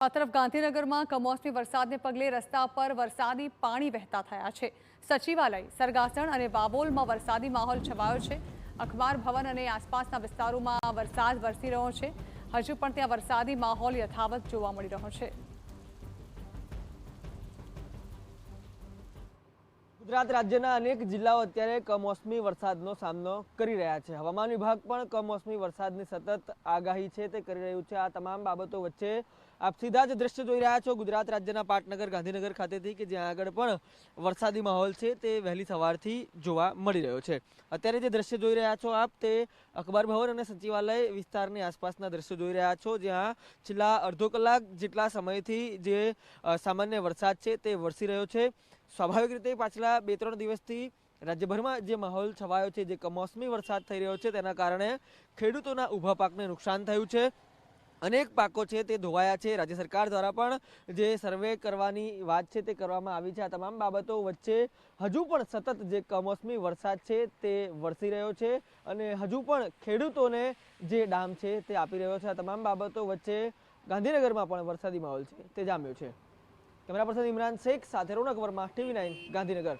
આ તરફ ગાંધીનગરમાં કમોસમી વરસાદને પગલે રસ્તા પર વરસાદી પાણી વહેતા થયા છે। સચિવાલય, સરગાસણ અને વાબોલમાં વરસાદી માહોલ છવાયો છે। અખબાર ભવન અને આસપાસના વિસ્તારોમાં વરસાદ વરસી રહ્યો છે। હજુ પણ ત્યાં વરસાદી માહોલ યથાવત જોવા મળી રહ્યો છે। ગુજરાત રાજ્યના અનેક જિલ્લાઓ અત્યારે કમોસમી વરસાદનો સામનો કરી રહ્યા છે। હવામાન વિભાગ પણ કમોસમી વરસાદની સતત આગાહી છે તે કરી રહ્યું છે। આ તમામ બાબતો વચ્ચે આપ સીધા જ દ્રશ્ય જોઈ રહ્યા છો ગુજરાત રાજ્યના પાટનગર ગાંધીનગર ખાતેથી કે જ્યાં આગળ પણ વરસાદી માહોલ છે તે વહેલી સવારથી જોવા મળી રહ્યો છે। અત્યારે જે દ્રશ્ય જોઈ રહ્યા છો આપ તે અખબાર ભવન અને સચિવાલય વિસ્તારની આસપાસના દ્રશ્યો જોઈ રહ્યા છો, જ્યાં છેલ્લા અડધો કલાક જેટલા સમયથી જે સામાન્ય વરસાદ છે તે વરસી રહ્યો છે। સ્વાભાવિક રીતે પાછલા 2-3 દિવસથી રાજ્યભરમાં જે માહોલ છવાયો છે, જે કમોસમી વરસાદ થઈ રહ્યો છે તેના કારણે ખેડૂતોના ઊભા પાકને નુકસાન થયું છે। અનેક પાકો છે તે ધોવાયા છે। રાજ્ય સરકાર દ્વારા પણ જે સર્વે કરવાની વાત છે તે કરવામાં આવી છે। આ તમામ બાબતો વચ્ચે હજુ પણ સતત જે કમોસમી વરસાદ છે તે વરસી રહ્યો છે અને હજુ પણ ખેડૂતોને જે ડામ છે તે આપી રહ્યો છે। આ તમામ બાબતો વચ્ચે ગાંધીનગરમાં પણ વરસાદી માહોલ છે તે જામ્યો છે। કેમેરા પર્સન ઇમરાન શેખ સાથે રોનક વર્મા, TV9 ગાંધીનગર।